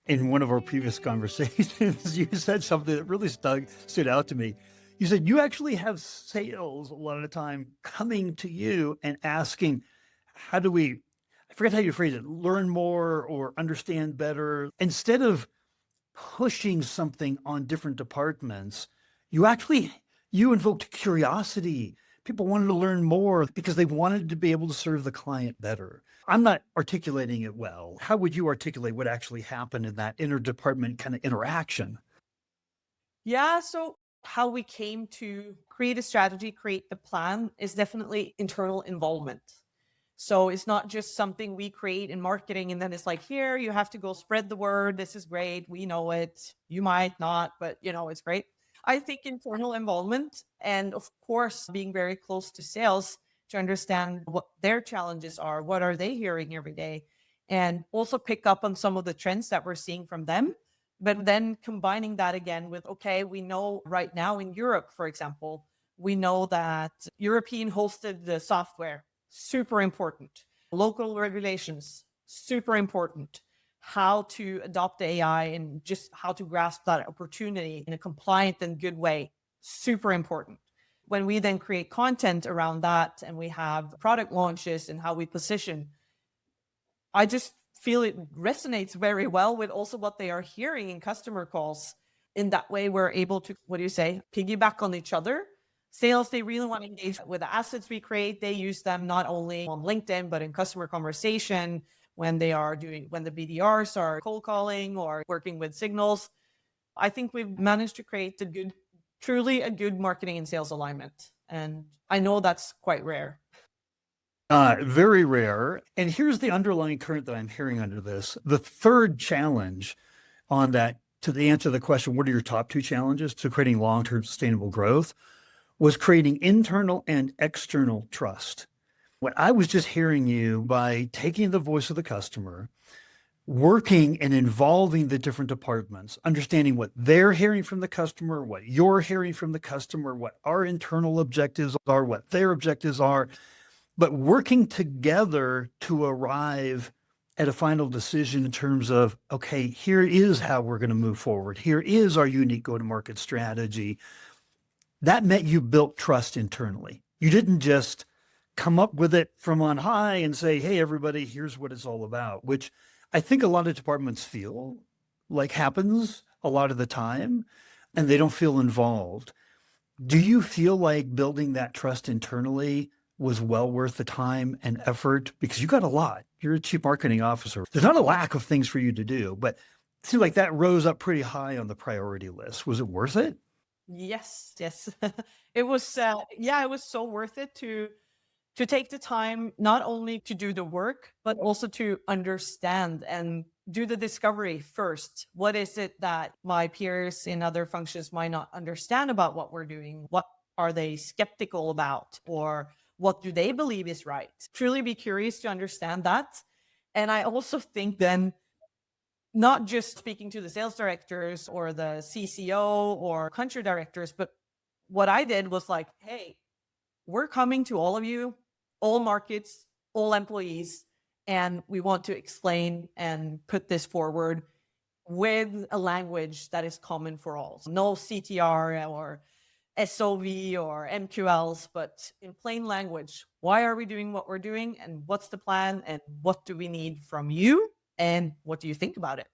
In one of our previous conversations, you said something that really stood out to me. You said you actually have sales a lot of the time coming to you and asking, how do we, I forget how you phrase it, learn more or understand better? Instead of pushing something on different departments, you actually you invoked curiosity. People wanted to learn more because they wanted to be able to serve the client better. I'm not articulating it well. How would you articulate what actually happened in that interdepartment kind of interaction? Yeah, so how we came to create a strategy, create the plan is definitely internal involvement. So it's not just something we create in marketing and then it's like, here, you have to go spread the word. This is great. We know it. You might not, but it's great. I think internal involvement and of course being very close to sales to understand what their challenges are, what are they hearing every day, and also pick up on some of the trends that we're seeing from them. But then combining that again with, okay, we know right now in Europe, for example, we know that European hosted the software, super important. Local regulations, super important. How to adopt AI and just how to grasp that opportunity in a compliant and good way, super important. When we then create content around that and we have product launches and how we position, I just feel it resonates very well with also what they are hearing in customer calls. In that way, we're able to, what do you say, piggyback on each other. Sales, they really want to engage with the assets we create. They use them not only on LinkedIn, but in customer conversation when when the BDRs are cold calling or working with signals. I think we've managed to create truly a good marketing and sales alignment. And I know that's quite rare. Very rare. And here's the underlying current that I'm hearing under this. The third challenge on that, to the answer the question, what are your top two challenges to creating long-term sustainable growth, was creating internal and external trust. What I was just hearing you by taking the voice of the customer, working and involving the different departments, understanding what they're hearing from the customer, what you're hearing from the customer, what our internal objectives are, what their objectives are, but working together to arrive at a final decision in terms of, okay, here is how we're going to move forward. Here is our unique go-to-market strategy. That meant you built trust internally. You didn't just come up with it from on high and say, hey, everybody, here's what it's all about, which I think a lot of departments feel like happens a lot of the time, and they don't feel involved. Do you feel like building that trust internally was well worth the time and effort? Because you got a lot. You're a chief marketing officer. There's not a lack of things for you to do, but it seemed like that rose up pretty high on the priority list. Was it worth it? Yes, yes. It was, yeah, it was so worth it to take the time not only to do the work, but also to understand and do the discovery first. What is it that my peers in other functions might not understand about what we're doing? What are they skeptical about? Or what do they believe is right? Truly be curious to understand that. And I also think then not just speaking to the sales directors or the CCO or country directors, but what I did was like, hey, we're coming to all of you, all markets, all employees, and we want to explain and put this forward with a language that is common for all. So no CTR or SOV or MQLs, but in plain language. Why are we doing what we're doing? And what's the plan? And what do we need from you? And what do you think about it?